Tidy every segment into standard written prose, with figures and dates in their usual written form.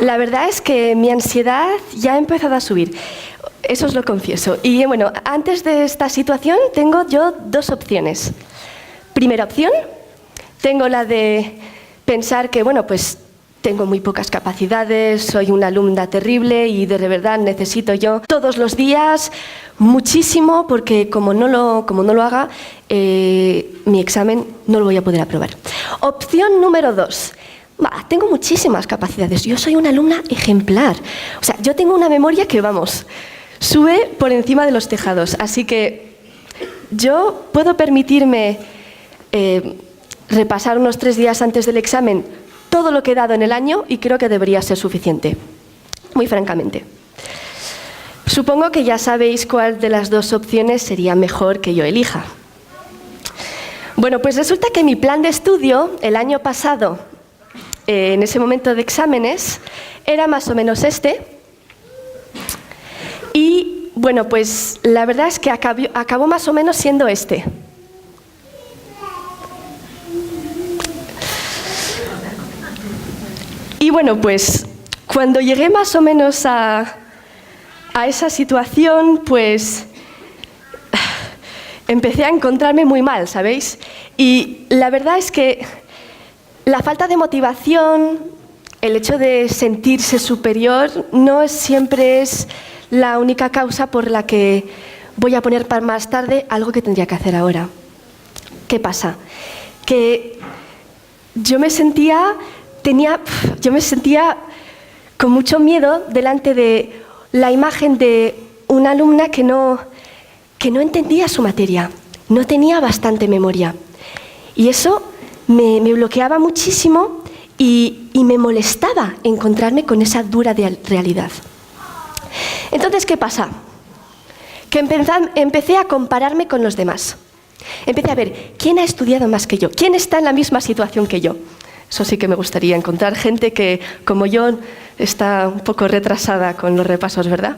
La verdad es que mi ansiedad ya ha empezado a subir, eso os lo confieso. Y bueno, antes de esta situación tengo yo dos opciones. Primera opción, tengo la de pensar que, bueno, pues tengo muy pocas capacidades, soy una alumna terrible y de verdad necesito yo todos los días muchísimo porque como no lo haga, mi examen no lo voy a poder aprobar. Opción número 2. Tengo muchísimas capacidades, yo soy una alumna ejemplar. O sea, yo tengo una memoria que, vamos, sube por encima de los tejados. Así que yo puedo permitirme repasar unos 3 días antes del examen todo lo que he dado en el año y creo que debería ser suficiente, muy francamente. Supongo que ya sabéis cuál de las dos opciones sería mejor que yo elija. Bueno, pues resulta que mi plan de estudio el año pasado, en ese momento de exámenes, era más o menos este. Y bueno, pues la verdad es que acabó más o menos siendo este. Y bueno, pues cuando llegué más o menos a esa situación, pues empecé a encontrarme muy mal, ¿sabéis? Y la verdad es que la falta de motivación, el hecho de sentirse superior, no siempre es la única causa por la que voy a poner para más tarde algo que tendría que hacer ahora. ¿Qué pasa? Que yo me sentía con mucho miedo delante de la imagen de una alumna que no entendía su materia, no tenía bastante memoria. Y eso me bloqueaba muchísimo y me molestaba encontrarme con esa dura realidad. Entonces, ¿qué pasa? Que empecé a compararme con los demás. Empecé a ver quién ha estudiado más que yo, quién está en la misma situación que yo. Eso sí que me gustaría encontrar gente que, como yo, está un poco retrasada con los repasos, ¿verdad?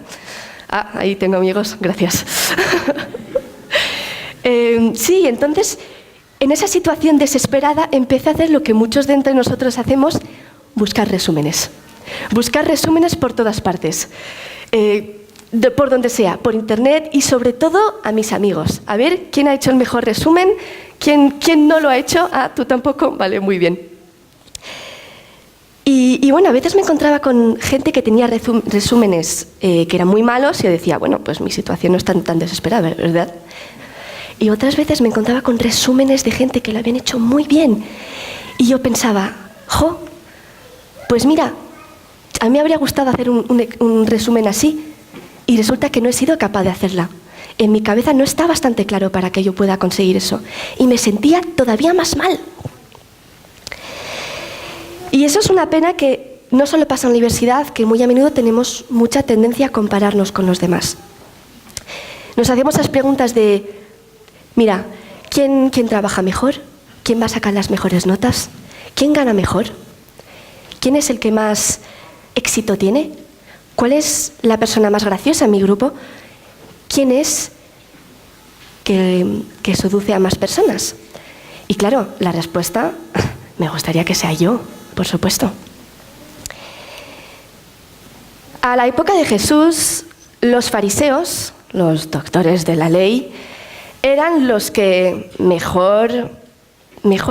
Ahí tengo amigos, gracias. Sí, entonces, en esa situación desesperada, empecé a hacer lo que muchos de entre nosotros hacemos, buscar resúmenes. Buscar resúmenes por todas partes, por donde sea, por internet y sobre todo a mis amigos. A ver, ¿quién ha hecho el mejor resumen? ¿Quién no lo ha hecho? ¿Tú tampoco? Vale, muy bien. Y bueno, a veces me encontraba con gente que tenía resúmenes que eran muy malos y yo decía, bueno, pues mi situación no es tan desesperada, ¿verdad? Y otras veces me encontraba con resúmenes de gente que lo habían hecho muy bien. Y yo pensaba, pues mira, a mí me habría gustado hacer un resumen así y resulta que no he sido capaz de hacerla. En mi cabeza no está bastante claro para que yo pueda conseguir eso. Y me sentía todavía más mal. Y eso es una pena que no solo pasa en la universidad, que muy a menudo tenemos mucha tendencia a compararnos con los demás. Nos hacemos esas preguntas de, mira, ¿quién trabaja mejor? ¿Quién va a sacar las mejores notas? ¿Quién gana mejor? ¿Quién es el que más éxito tiene? ¿Cuál es la persona más graciosa en mi grupo? ¿Quién es que seduce a más personas? Y claro, la respuesta, me gustaría que sea yo. Por supuesto. A la época de Jesús, los fariseos, los doctores de la ley, eran los que mejor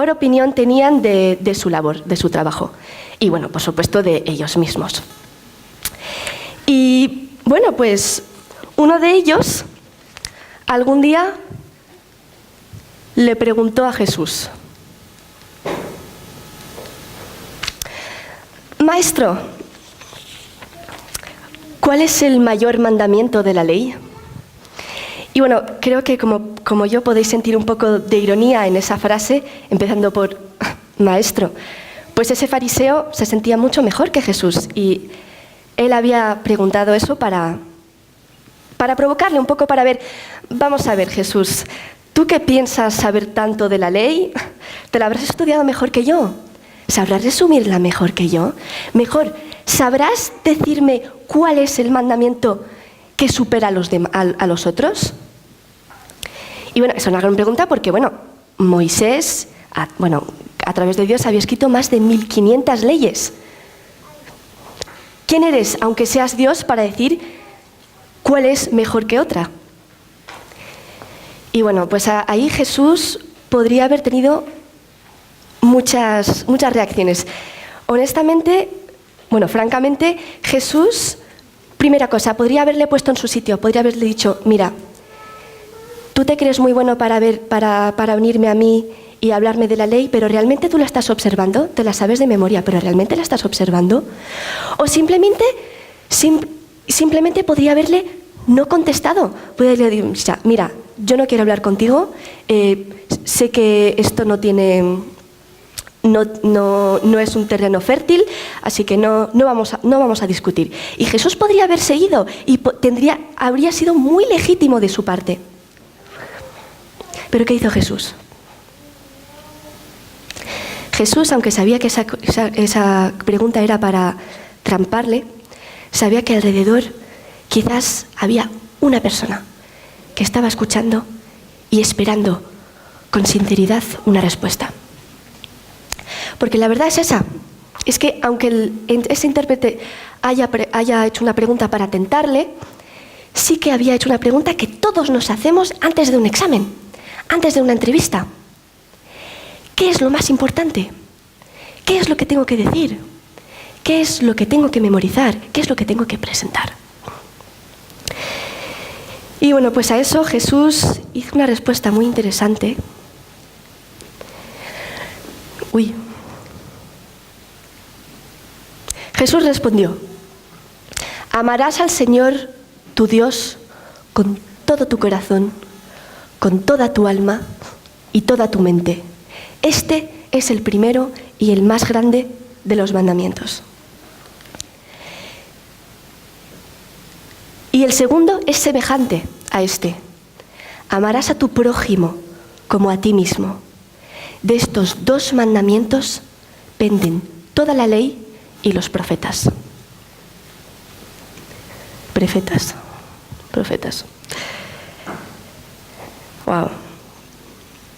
opinión tenían de su labor, de su trabajo. Y bueno, por supuesto, de ellos mismos. Y bueno, pues uno de ellos algún día le preguntó a Jesús: Maestro, ¿cuál es el mayor mandamiento de la ley? Y bueno, creo que como yo podéis sentir un poco de ironía en esa frase, empezando por maestro, pues ese fariseo se sentía mucho mejor que Jesús y él había preguntado eso para provocarle un poco, para ver, vamos a ver, Jesús, ¿tú qué piensas saber tanto de la ley? ¿Te la habrás estudiado mejor que yo? ¿Sabrás resumirla mejor que yo? Mejor, ¿sabrás decirme cuál es el mandamiento que supera a los otros? Y bueno, es una gran pregunta porque, bueno, Moisés, a través de Dios, había escrito más de 1500 leyes. ¿Quién eres, aunque seas Dios, para decir cuál es mejor que otra? Y bueno, pues ahí Jesús podría haber tenido muchas reacciones. Honestamente, francamente, Jesús, primera cosa, podría haberle puesto en su sitio, podría haberle dicho, mira, tú te crees muy bueno para unirme a mí y hablarme de la ley, pero ¿realmente tú la estás observando? Te la sabes de memoria, pero ¿realmente la estás observando? O simplemente podría haberle no contestado. Podría haberle dicho, mira, yo no quiero hablar contigo, sé que esto no es un terreno fértil, así que no vamos a discutir. Y Jesús podría haber seguido y habría sido muy legítimo de su parte. ¿Pero qué hizo Jesús? Jesús, aunque sabía que esa pregunta era para tramparle, sabía que alrededor quizás había una persona que estaba escuchando y esperando con sinceridad una respuesta. Porque la verdad es esa, es que aunque ese intérprete haya hecho una pregunta para tentarle, sí que había hecho una pregunta que todos nos hacemos antes de un examen, antes de una entrevista. ¿Qué es lo más importante? ¿Qué es lo que tengo que decir? ¿Qué es lo que tengo que memorizar? ¿Qué es lo que tengo que presentar? Y bueno, pues a eso Jesús hizo una respuesta muy interesante. Jesús respondió: amarás al Señor tu Dios con todo tu corazón, con toda tu alma y toda tu mente. Este es el primero y el más grande de los mandamientos. Y el segundo es semejante a este: amarás a tu prójimo como a ti mismo. De estos dos mandamientos penden toda la ley y los profetas. Profetas. Wow.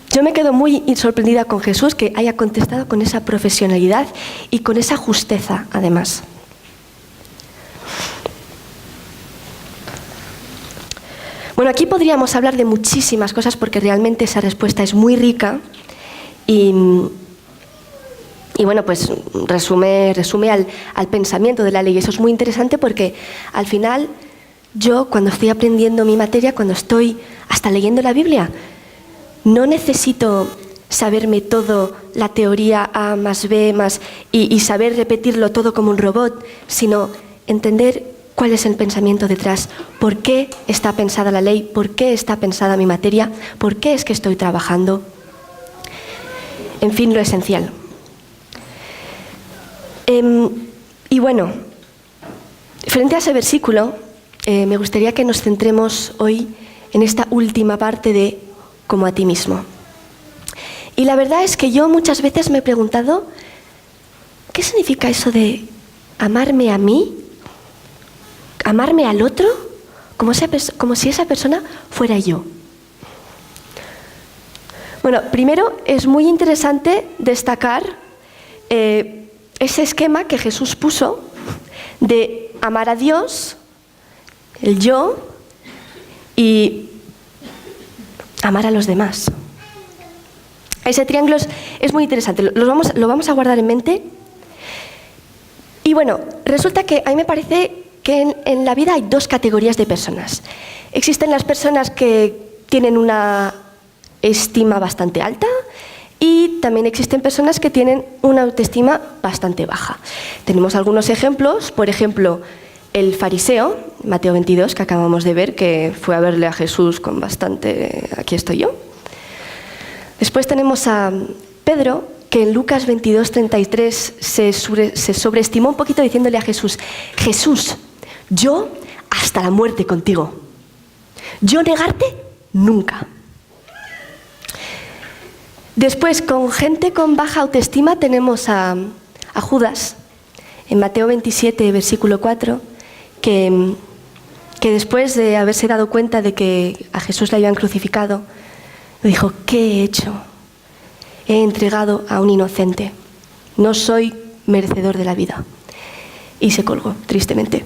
Yo me quedo muy sorprendida con Jesús, que haya contestado con esa profesionalidad y con esa justeza, además. Bueno, aquí podríamos hablar de muchísimas cosas porque realmente esa respuesta es muy rica y bueno, pues resume al pensamiento de la ley. Eso es muy interesante porque al final yo, cuando estoy aprendiendo mi materia, cuando estoy hasta leyendo la Biblia, no necesito saberme todo, la teoría A más B más y saber repetirlo todo como un robot, sino entender cuál es el pensamiento detrás, por qué está pensada la ley, por qué está pensada mi materia, por qué es que estoy trabajando. En fin, lo esencial. Y bueno, frente a ese versículo, me gustaría que nos centremos hoy en esta última parte de como a ti mismo. Y la verdad es que yo muchas veces me he preguntado, ¿qué significa eso de amarme a mí? ¿Amarme al otro? Como si esa persona fuera yo. Bueno, primero es muy interesante destacar ese esquema que Jesús puso de amar a Dios, el yo, y amar a los demás. Ese triángulo es muy interesante, lo vamos a guardar en mente. Y bueno, resulta que a mí me parece que en la vida hay dos categorías de personas. Existen las personas que tienen una estima bastante alta y también existen personas que tienen una autoestima bastante baja. Tenemos algunos ejemplos, por ejemplo, el fariseo, Mateo 22, que acabamos de ver, que fue a verle a Jesús con bastante, aquí estoy yo. Después tenemos a Pedro, que en Lucas 22:33 se sobreestimó un poquito diciéndole a Jesús: Jesús, yo hasta la muerte contigo. Yo negarte nunca. Después, con gente con baja autoestima, tenemos a Judas, en Mateo 27, versículo 4, que después de haberse dado cuenta de que a Jesús le habían crucificado, dijo: ¿qué he hecho? He entregado a un inocente. No soy merecedor de la vida. y se colgó, tristemente.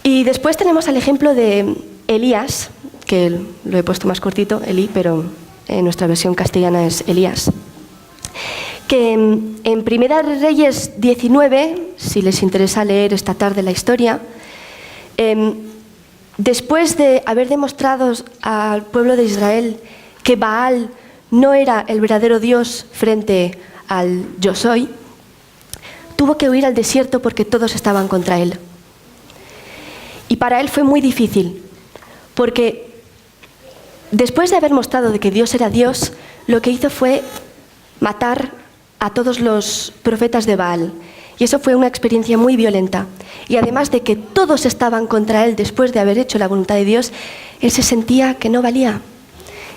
Y después tenemos el ejemplo de Elías, que lo he puesto más cortito, Elí, pero en nuestra versión castellana es Elías, que en Primera Reyes 19, si les interesa leer esta tarde la historia, después de haber demostrado al pueblo de Israel que Baal no era el verdadero Dios frente al Yo Soy, tuvo que huir al desierto porque todos estaban contra él. Y para él fue muy difícil, porque después de haber mostrado de que Dios era Dios, lo que hizo fue matar a todos los profetas de Baal. Y eso fue una experiencia muy violenta. Y además de que todos estaban contra él después de haber hecho la voluntad de Dios, él se sentía que no valía.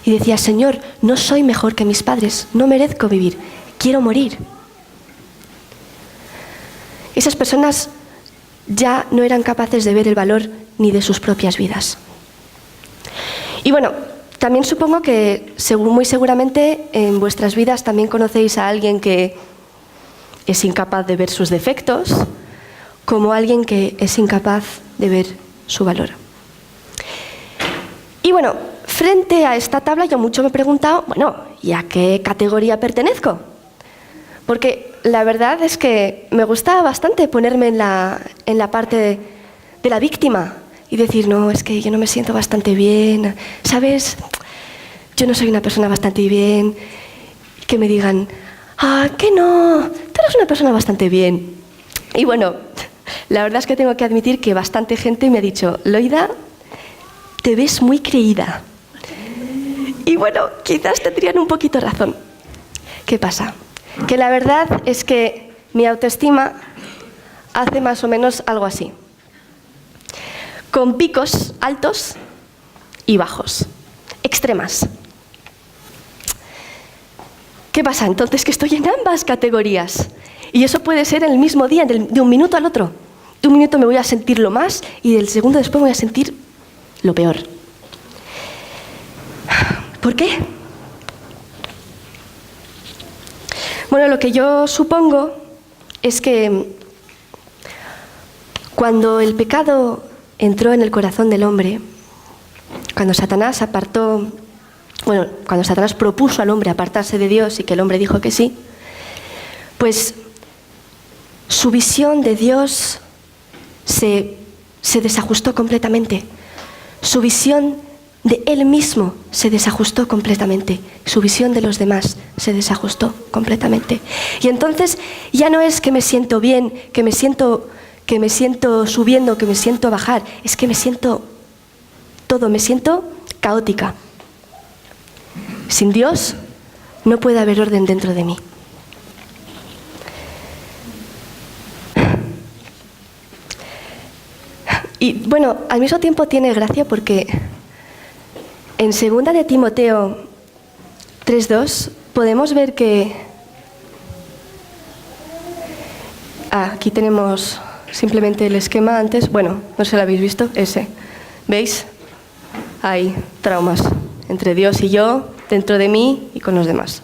Y decía, Señor, no soy mejor que mis padres, no merezco vivir, quiero morir. Esas personas ya no eran capaces de ver el valor ni de sus propias vidas. Y bueno, también supongo que muy seguramente en vuestras vidas también conocéis a alguien que es incapaz de ver sus defectos, como alguien que es incapaz de ver su valor. Y bueno, frente a esta tabla yo mucho me he preguntado, bueno, ¿y a qué categoría pertenezco? Porque la verdad es que me gusta bastante ponerme en la parte de la víctima y decir, no, es que yo no me siento bastante bien, ¿sabes? Yo no soy una persona bastante bien. Que me digan, que no, tú eres una persona bastante bien. Y bueno, la verdad es que tengo que admitir que bastante gente me ha dicho, Loida, te ves muy creída. Y bueno, quizás tendrían un poquito razón. ¿Qué pasa? Que la verdad es que mi autoestima hace más o menos algo así, con picos altos y bajos, extremas. ¿Qué pasa? Entonces que estoy en ambas categorías. Y eso puede ser en el mismo día, de un minuto al otro. De un minuto me voy a sentir lo más y del segundo después me voy a sentir lo peor. ¿Por qué? Bueno, lo que yo supongo es que cuando el pecado entró en el corazón del hombre, cuando Satanás propuso al hombre apartarse de Dios y que el hombre dijo que sí, pues su visión de Dios se desajustó completamente. Su visión de él mismo se desajustó completamente. Su visión de los demás se desajustó completamente. Y entonces ya no es que me siento bien, que me siento subiendo, que me siento bajar, es que me siento caótica. Sin Dios no puede haber orden dentro de mí. Y bueno, al mismo tiempo tiene gracia porque en 2 de Timoteo 3:2 podemos ver que aquí tenemos simplemente el esquema antes. Bueno, no sé si lo habéis visto, ese. ¿Veis? Hay traumas entre Dios y yo, dentro de mí y con los demás.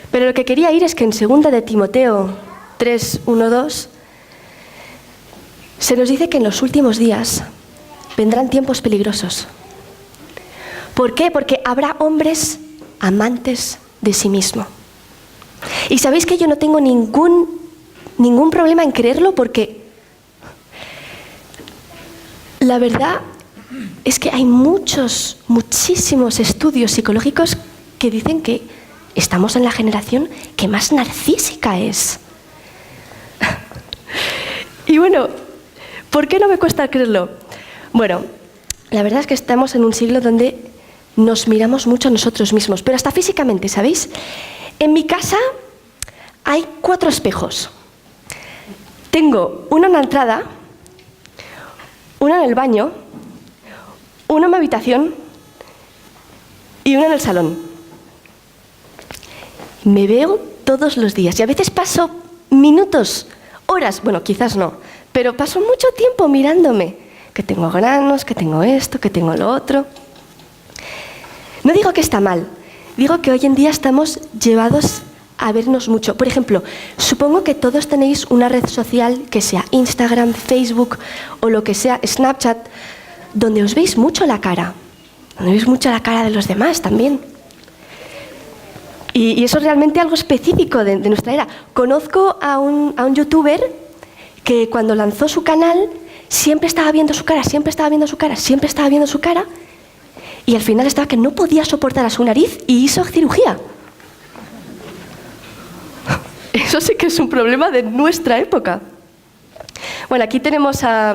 Pero lo que quería ir es que en 2 de Timoteo 3:1-2 se nos dice que en los últimos días vendrán tiempos peligrosos. ¿Por qué? Porque habrá hombres amantes de sí mismo. Y sabéis que yo no tengo ningún problema en creerlo, porque la verdad es que hay muchísimos estudios psicológicos que dicen que estamos en la generación que más narcísica es. Y bueno, ¿por qué no me cuesta creerlo? Bueno, la verdad es que estamos en un siglo donde nos miramos mucho a nosotros mismos, pero hasta físicamente, ¿sabéis? En mi casa hay 4 espejos. Tengo uno en la entrada, uno en el baño, uno en mi habitación y uno en el salón. Me veo todos los días y a veces paso minutos, horas, bueno, quizás no, pero paso mucho tiempo mirándome, que tengo granos, que tengo esto, que tengo lo otro. No digo que está mal, digo que hoy en día estamos llevados a vernos mucho. Por ejemplo, supongo que todos tenéis una red social, que sea Instagram, Facebook o lo que sea, Snapchat, donde os veis mucho la cara. Donde veis mucho la cara de los demás también. Y eso es realmente algo específico de nuestra era. Conozco a un youtuber que cuando lanzó su canal siempre estaba viendo su cara, siempre estaba viendo su cara, siempre estaba viendo su cara, y al final estaba que no podía soportar a su nariz y hizo cirugía. Eso sí que es un problema de nuestra época. Bueno, aquí tenemos a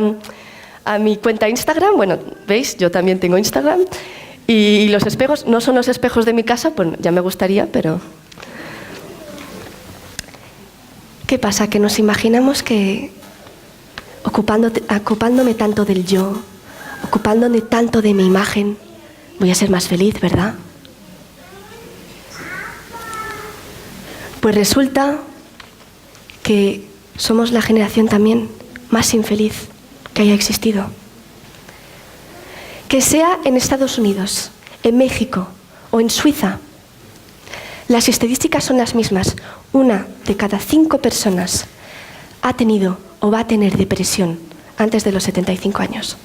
mi cuenta Instagram. Bueno, ¿veis? Yo también tengo Instagram. Y los espejos no son los espejos de mi casa, pues ya me gustaría, pero... ¿Qué pasa? Que nos imaginamos que ocupándome tanto del yo, ocupándome tanto de mi imagen, voy a ser más feliz, ¿verdad? Pues resulta que somos la generación también más infeliz que haya existido. Que sea en Estados Unidos, en México o en Suiza, las estadísticas son las mismas. 1 de cada 5 personas ha tenido o va a tener depresión antes de los 75 años.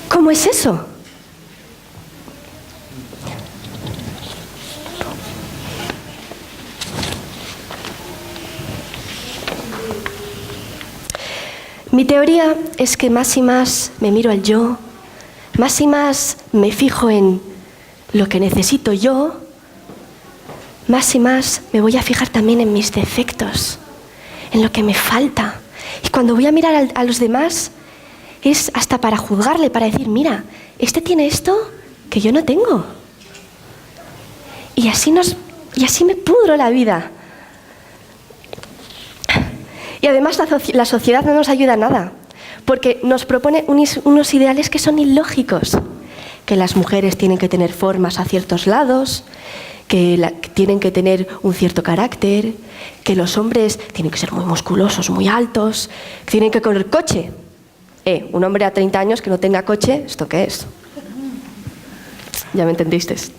¿Cómo es eso? Mi teoría es que más y más me miro al yo, más y más me fijo en lo que necesito yo, más y más me voy a fijar también en mis defectos, en lo que me falta. Y cuando voy a mirar a los demás, es hasta para juzgarle, para decir, mira, este tiene esto que yo no tengo. Y así me pudro la vida. Y además la sociedad no nos ayuda a nada, porque nos propone unos ideales que son ilógicos. Que las mujeres tienen que tener formas a ciertos lados, que tienen que tener un cierto carácter, que los hombres tienen que ser muy musculosos, muy altos, que tienen que correr coche. Un hombre a 30 años que no tenga coche, ¿esto qué es? Ya me entendisteis.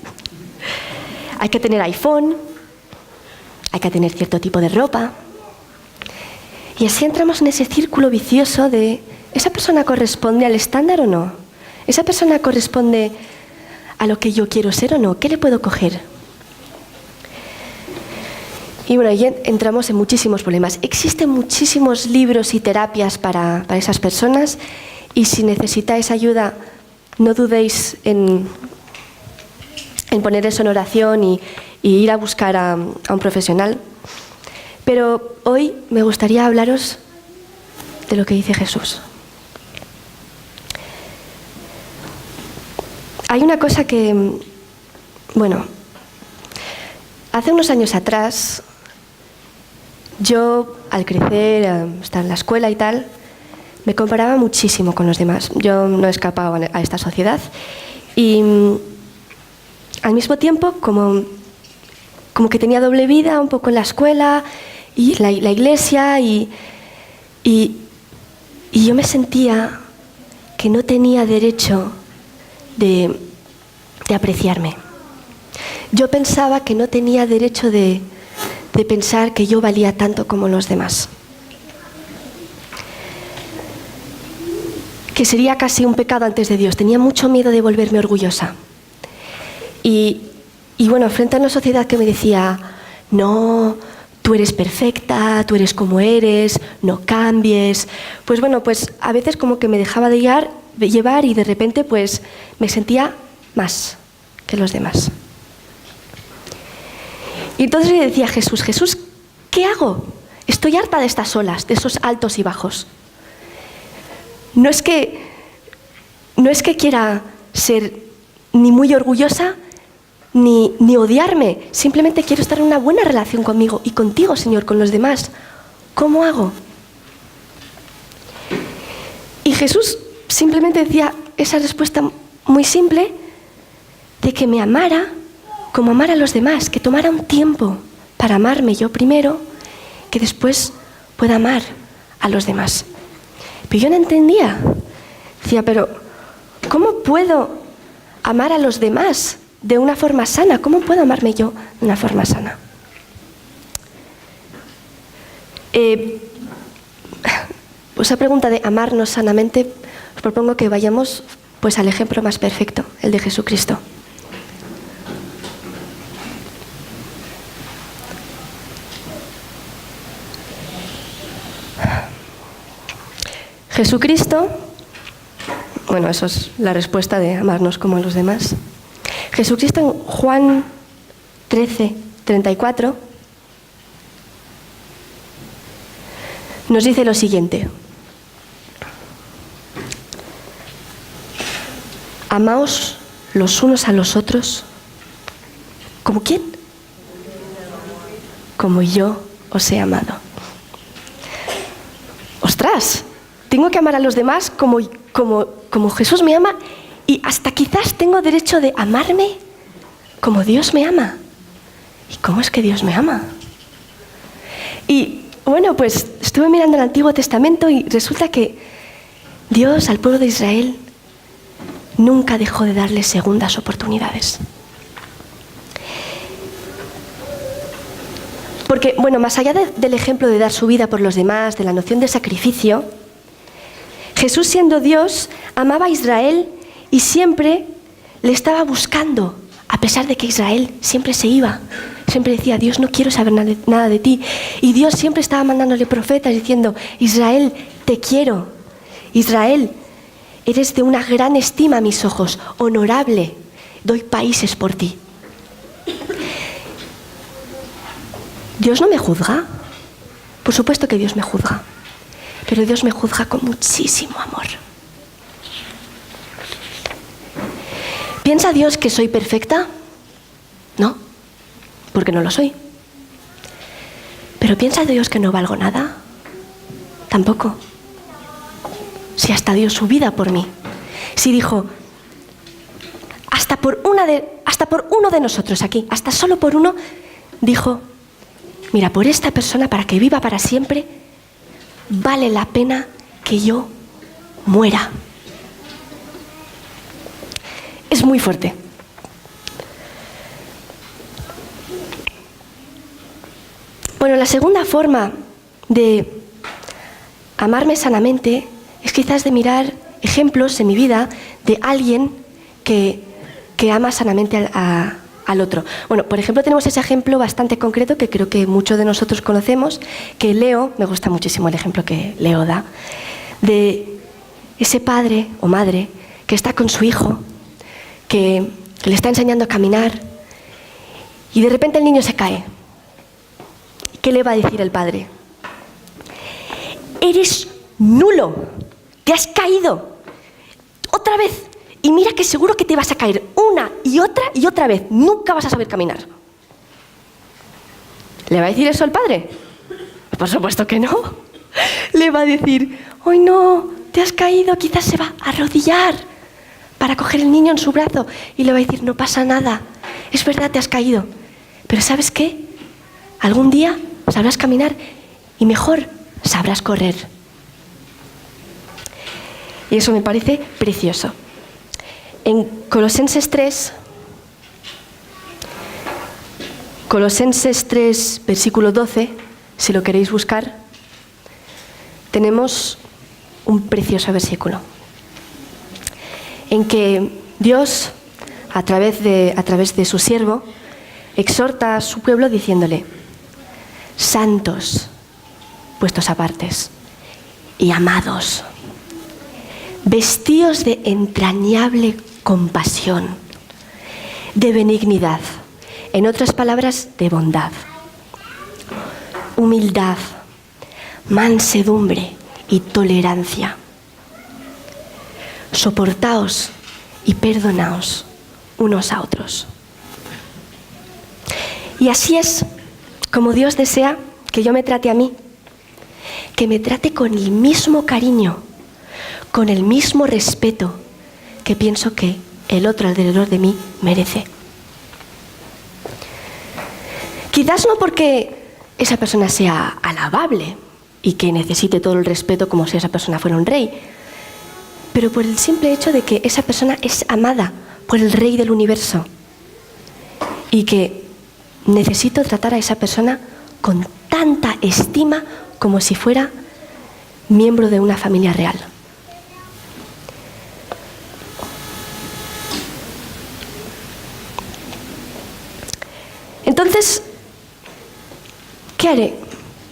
Hay que tener iPhone, hay que tener cierto tipo de ropa. Y así entramos en ese círculo vicioso de ¿esa persona corresponde al estándar o no? ¿Esa persona corresponde a lo que yo quiero ser o no? ¿Qué le puedo coger? Y bueno, ahí entramos en muchísimos problemas. Existen muchísimos libros y terapias para esas personas, y si necesitáis ayuda, no dudéis en poner eso en oración y ir a buscar a un profesional. Pero hoy me gustaría hablaros de lo que dice Jesús. Hay una cosa que, bueno, hace unos años atrás, yo al crecer, estar en la escuela y tal, me comparaba muchísimo con los demás. Yo no escapaba a esta sociedad y al mismo tiempo como que tenía doble vida, un poco en la escuela y la iglesia, y yo me sentía que no tenía derecho de apreciarme. Yo pensaba que no tenía derecho de pensar que yo valía tanto como los demás. Que sería casi un pecado antes de Dios. Tenía mucho miedo de volverme orgullosa. Y bueno, frente a una sociedad que me decía, no, tú eres perfecta, tú eres como eres, no cambies. Pues bueno, pues a veces como que me dejaba de llevar y de repente pues me sentía más que los demás. Y entonces le decía a Jesús, Jesús, ¿qué hago? Estoy harta de estas olas, de esos altos y bajos. No es que quiera ser ni muy orgullosa, ni odiarme. Simplemente quiero estar en una buena relación conmigo y contigo, Señor, con los demás. ¿Cómo hago? Y Jesús simplemente decía esa respuesta muy simple de que me amara como amara a los demás, que tomara un tiempo para amarme yo primero, que después pueda amar a los demás. Pero yo no entendía. Decía, pero ¿cómo puedo amar a los demás de una forma sana. ¿Cómo puedo amarme yo de una forma sana? Pues esa pregunta de amarnos sanamente, os propongo que vayamos pues al ejemplo más perfecto, el de Jesucristo. Jesucristo, bueno, eso es la respuesta de amarnos como a los demás. Jesucristo en Juan 13:34 nos dice lo siguiente: amaos los unos a los otros. ¿Como quién? Como yo os he amado. ¡Ostras! Tengo que amar a los demás como Jesús me ama, y hasta quizás tengo derecho de amarme como Dios me ama. ¿Y cómo es que Dios me ama? Y bueno, pues estuve mirando el Antiguo Testamento y resulta que Dios al pueblo de Israel nunca dejó de darle segundas oportunidades. Porque, bueno, más allá del ejemplo de dar su vida por los demás, de la noción de sacrificio, Jesús, siendo Dios, amaba a Israel y siempre le estaba buscando, a pesar de que Israel siempre se iba. Siempre decía: Dios, no quiero saber nada de ti. Y Dios siempre estaba mandándole profetas diciendo: Israel, te quiero. Israel, eres de una gran estima a mis ojos, honorable. Doy países por ti. ¿Dios no me juzga? Por supuesto que Dios me juzga. Pero Dios me juzga con muchísimo amor. ¿Piensa Dios que soy perfecta? No, porque no lo soy. ¿Pero piensa Dios que no valgo nada? Tampoco. Si hasta dio su vida por mí. Si dijo, hasta por uno de nosotros aquí, hasta solo por uno, dijo: mira, por esta persona, para que viva para siempre, vale la pena que yo muera. Es muy fuerte. Bueno, la segunda forma de amarme sanamente es quizás de mirar ejemplos en mi vida de alguien que ama sanamente al otro. Bueno, por ejemplo, tenemos ese ejemplo bastante concreto que creo que muchos de nosotros conocemos, que Leo, me gusta muchísimo el ejemplo que Leo da, de ese padre o madre que está con su hijo, que le está enseñando a caminar, y de repente el niño se cae. ¿Qué le va a decir el padre? Eres nulo, te has caído, otra vez. Y mira que seguro que te vas a caer una y otra vez. Nunca vas a saber caminar. ¿Le va a decir eso el padre? Por supuesto que no. Le va a decir: ¡ay no! Te has caído. Quizás se va a arrodillar para coger el niño en su brazo. Y le va a decir: no pasa nada. Es verdad, te has caído. Pero ¿sabes qué? Algún día sabrás caminar y mejor sabrás correr. Y eso me parece precioso. En Colosenses 3, versículo 12, si lo queréis buscar, tenemos un precioso versículo en que Dios, a través de su siervo, exhorta a su pueblo diciéndole: santos, puestos apartes, y amados, vestíos de entrañable compasión, de benignidad, en otras palabras, de bondad, humildad, mansedumbre y tolerancia. Soportaos y perdonaos unos a otros. Y así es como Dios desea que yo me trate a mí, que me trate con el mismo cariño, con el mismo respeto que pienso que el otro alrededor de mí merece. Quizás no porque esa persona sea alabable y que necesite todo el respeto como si esa persona fuera un rey, pero por el simple hecho de que esa persona es amada por el Rey del universo, y que necesito tratar a esa persona con tanta estima como si fuera miembro de una familia real. Entonces, ¿qué haré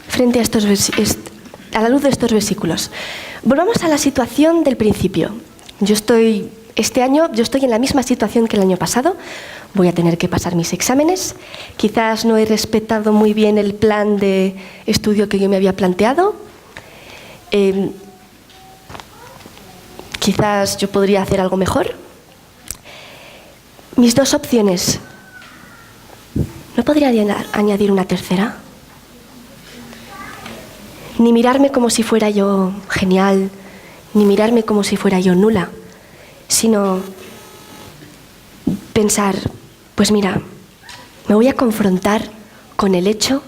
frente a a la luz de estos versículos? Volvamos a la situación del principio. Este año yo estoy en la misma situación que el año pasado. Voy a tener que pasar mis exámenes. Quizás no he respetado muy bien el plan de estudio que yo me había planteado. Quizás yo podría hacer algo mejor. Mis dos opciones. ¿No podría añadir una tercera? Ni mirarme como si fuera yo genial, ni mirarme como si fuera yo nula, sino pensar, pues mira, me voy a confrontar con el hecho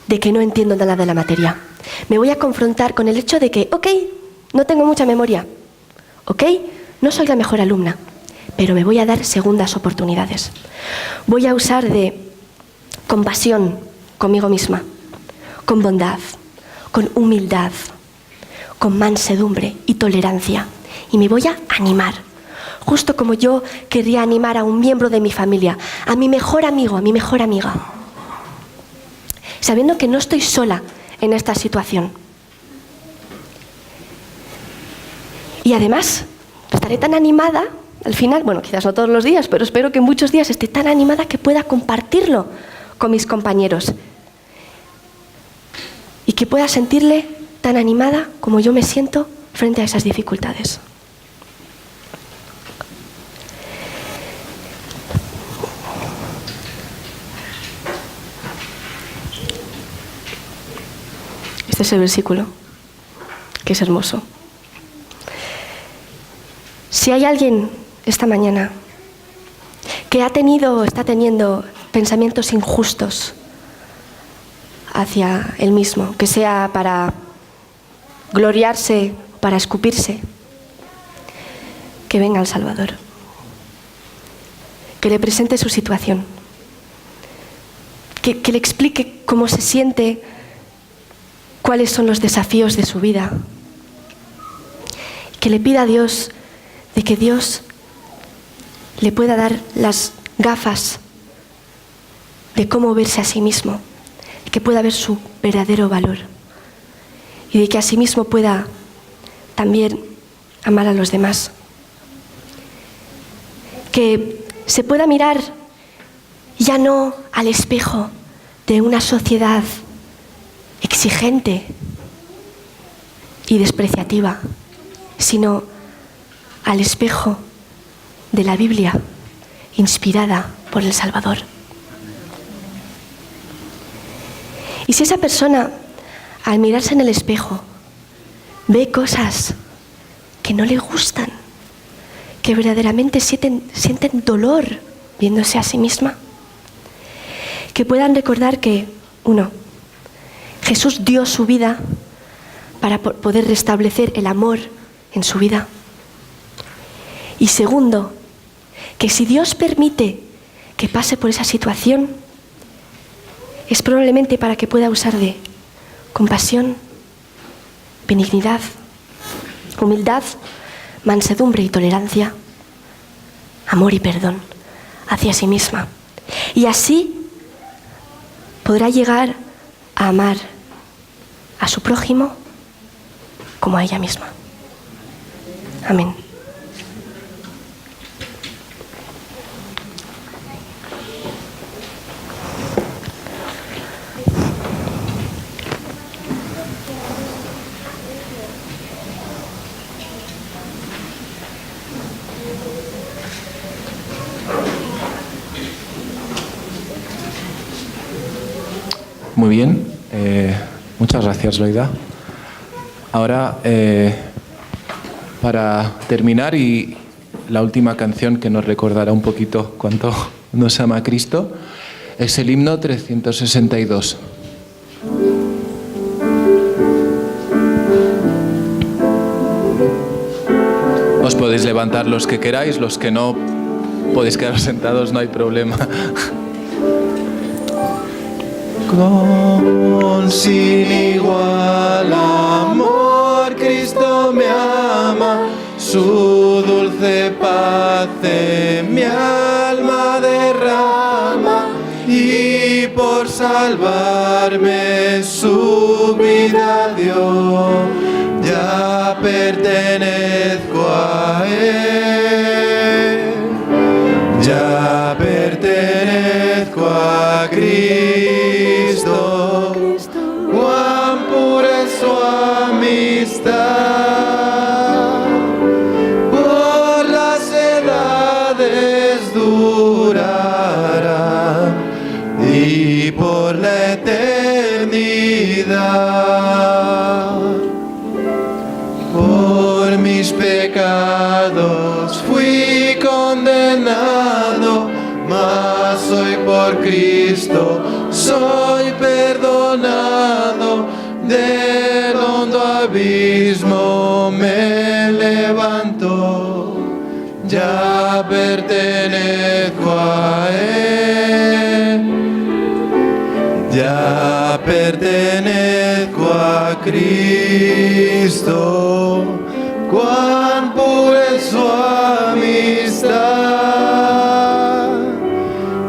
de que no entiendo nada de la materia. Me voy a confrontar con el hecho de que, ok, no tengo mucha memoria, ok, no soy la mejor alumna, pero me voy a dar segundas oportunidades. Voy a usar de compasión conmigo misma, con bondad, con humildad, con mansedumbre y tolerancia. Y me voy a animar, justo como yo querría animar a un miembro de mi familia, a mi mejor amigo, a mi mejor amiga, sabiendo que no estoy sola en esta situación. Y además, estaré tan animada, al final, bueno, quizás no todos los días, pero espero que muchos días esté tan animada que pueda compartirlo con mis compañeros y que pueda sentirle tan animada como yo me siento frente a esas dificultades. Este es el versículo, que es hermoso. Si hay alguien esta mañana que ha tenido o está teniendo pensamientos injustos hacia él mismo, que sea para gloriarse, para escupirse, que venga al Salvador, que le presente su situación, que le explique cómo se siente, cuáles son los desafíos de su vida, que le pida a Dios de que Dios le pueda dar las gafas de cómo verse a sí mismo, que pueda ver su verdadero valor y de que a sí mismo pueda también amar a los demás. Que se pueda mirar ya no al espejo de una sociedad exigente y despreciativa, sino al espejo de la Biblia, inspirada por el Salvador. Y si esa persona, al mirarse en el espejo, ve cosas que no le gustan, que verdaderamente sienten dolor viéndose a sí misma, que puedan recordar que, uno, Jesús dio su vida para poder restablecer el amor en su vida. Y segundo, que si Dios permite que pase por esa situación, es probablemente para que pueda usar de compasión, benignidad, humildad, mansedumbre y tolerancia, amor y perdón hacia sí misma. Y así podrá llegar a amar a su prójimo como a ella misma. Amén. Muy bien, muchas gracias, Loida. Ahora, para terminar, y la última canción que nos recordará un poquito cuánto nos ama Cristo, es el himno 362. Os podéis levantar los que queráis, los que no, podéis quedaros sentados, no hay problema. Con sin igual amor Cristo me ama, su dulce paz en mi alma derrama, y por salvarme su vida dio, ya pertenezco a Él, ya pertenezco a Cristo, cuán pura es su amistad, por las edades durará y por la eternidad. Por mis pecados fui condenado, mas hoy por Cristo soy perdonado. Del hondo abismo me levanto, ya pertenezco a Él, ya pertenezco a Cristo, cuán pura es su amistad,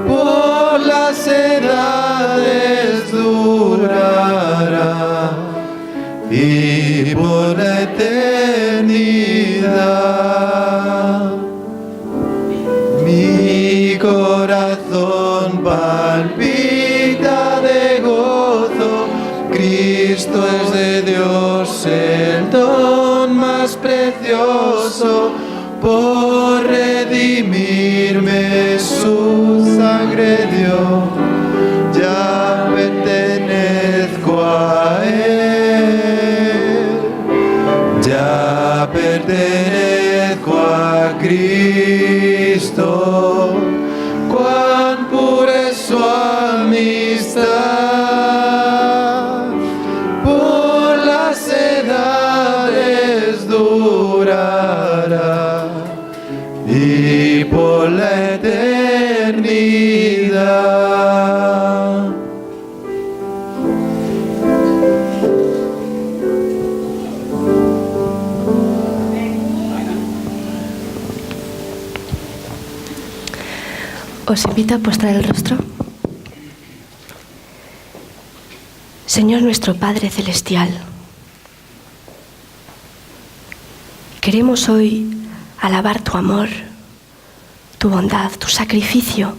por las edades durará y por la eternidad. Mi corazón palpita de gozo, Cristo es de Dios el don más precioso, por redimirme su sangre dio, ya pertenezco a Él, ya pertenezco a Cristo, cuán pura es su amistad, por las edades durará y por la eternidad. Os invito a postrar el rostro. Señor nuestro Padre Celestial, queremos hoy alabar tu amor, tu bondad, tu sacrificio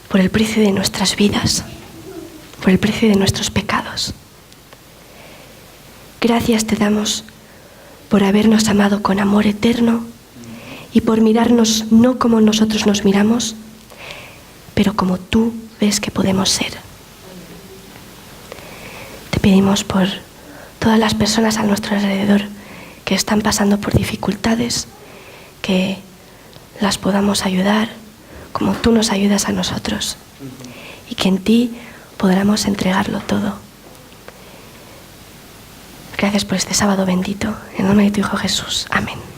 por el precio de nuestras vidas, por el precio de nuestros pecados. Gracias te damos por habernos amado con amor eterno y por mirarnos no como nosotros nos miramos, pero como tú ves que podemos ser. Te pedimos por todas las personas a nuestro alrededor que están pasando por dificultades, que las podamos ayudar como tú nos ayudas a nosotros y que en ti podamos entregarlo todo. Gracias por este sábado bendito. En nombre de tu Hijo Jesús. Amén.